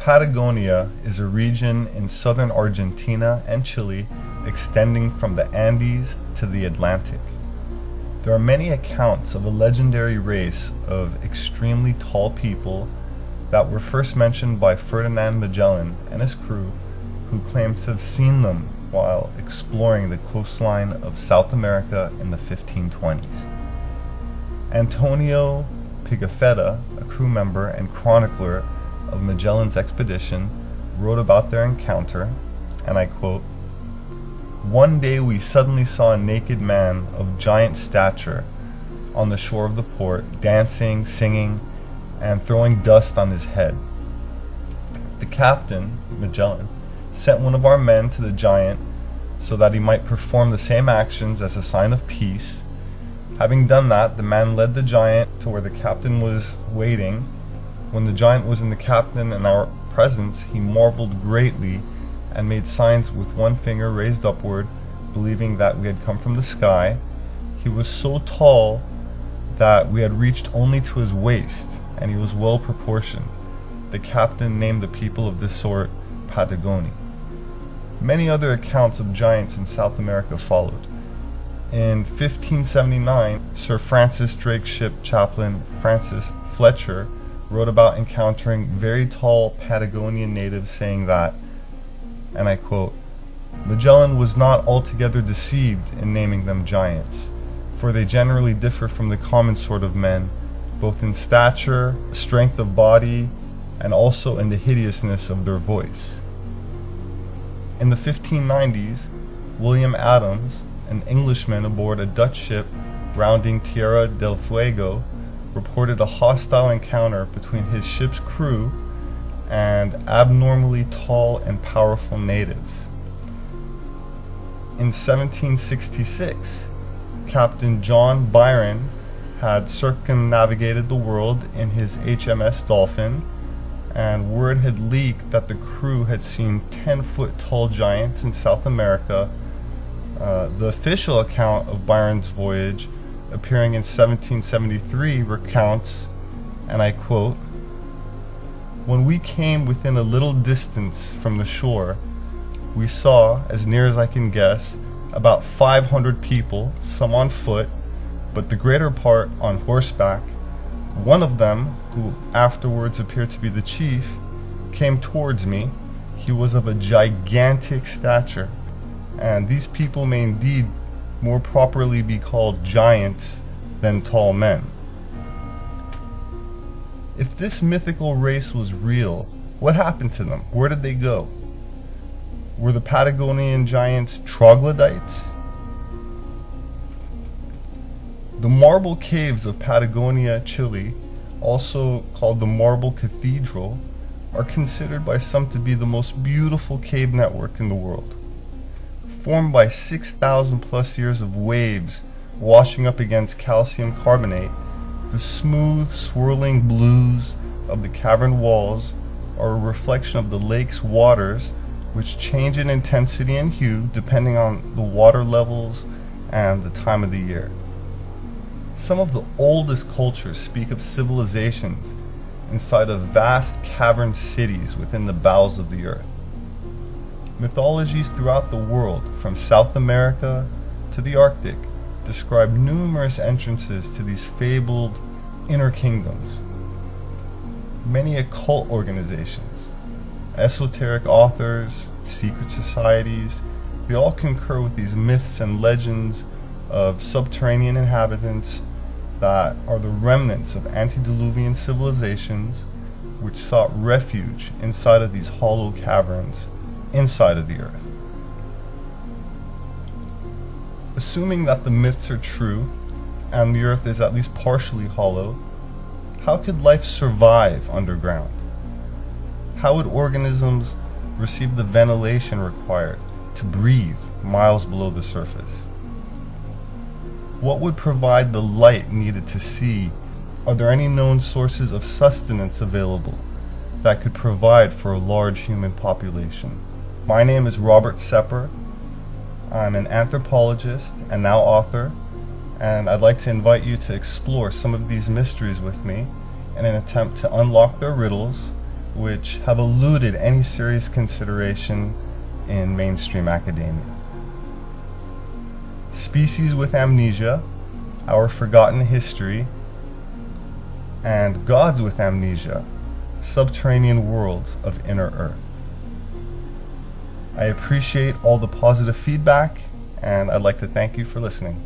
Patagonia is a region in southern Argentina and Chile extending from the Andes to the Atlantic. There are many accounts of a legendary race of extremely tall people that were first mentioned by Ferdinand Magellan and his crew, who claimed to have seen them while exploring the coastline of South America in the 1520s. Antonio Pigafetta, a crew member and chronicler of Magellan's expedition, wrote about their encounter, and I quote, "One day we suddenly saw a naked man of giant stature on the shore of the port, dancing, singing, and throwing dust on his head. The captain, Magellan, sent one of our men to the giant so that he might perform the same actions as a sign of peace. Having done that, the man led the giant to where the captain was waiting. When the giant was in the captain and our presence, he marveled greatly and made signs with one finger raised upward, believing that we had come from the sky. He was so tall that we had reached only to his waist, and he was well proportioned. The captain named the people of this sort Patagonia." Many other accounts of giants in South America followed. In 1579, Sir Francis Drake's ship chaplain Francis Fletcher wrote about encountering very tall Patagonian natives, saying that, and I quote, "Magellan was not altogether deceived in naming them giants, for they generally differ from the common sort of men, both in stature, strength of body, and also in the hideousness of their voice." In the 1590s, William Adams, an Englishman aboard a Dutch ship rounding Tierra del Fuego, reported a hostile encounter between his ship's crew and abnormally tall and powerful natives. In 1766, Captain John Byron had circumnavigated the world in his HMS Dolphin, and word had leaked that the crew had seen 10-foot tall giants in South America. The official account of Byron's voyage, appearing in 1773, recounts, and I quote, "When we came within a little distance from the shore, we saw, as near as I can guess, about 500 people, some on foot, but the greater part on horseback. One of them, who afterwards appeared to be the chief, came towards me. He was of a gigantic stature, and these people may indeed more properly be called giants than tall men." If this mythical race was real, what happened to them? Where did they go? Were the Patagonian giants troglodytes? The marble caves of Patagonia, Chile, also called the Marble Cathedral, are considered by some to be the most beautiful cave network in the world. Formed by 6,000 plus years of waves washing up against calcium carbonate, the smooth, swirling blues of the cavern walls are a reflection of the lake's waters, which change in intensity and hue depending on the water levels and the time of the year. Some of the oldest cultures speak of civilizations inside of vast cavern cities within the bowels of the earth. Mythologies throughout the world, from South America to the Arctic, describe numerous entrances to these fabled inner kingdoms. Many occult organizations, esoteric authors, secret societies, they all concur with these myths and legends of subterranean inhabitants that are the remnants of antediluvian civilizations which sought refuge inside of these hollow caverns inside of the earth. Assuming that the myths are true and the earth is at least partially hollow, how could life survive underground? How would organisms receive the ventilation required to breathe miles below the surface? What would provide the light needed to see? Are there any known sources of sustenance available that could provide for a large human population? My name is Robert Sepehr. I'm an anthropologist and now author, and I'd like to invite you to explore some of these mysteries with me in an attempt to unlock their riddles which have eluded any serious consideration in mainstream academia. Species with Amnesia, Our Forgotten History, and Gods with Amnesia, Subterranean Worlds of Inner Earth. I appreciate all the positive feedback, and I'd like to thank you for listening.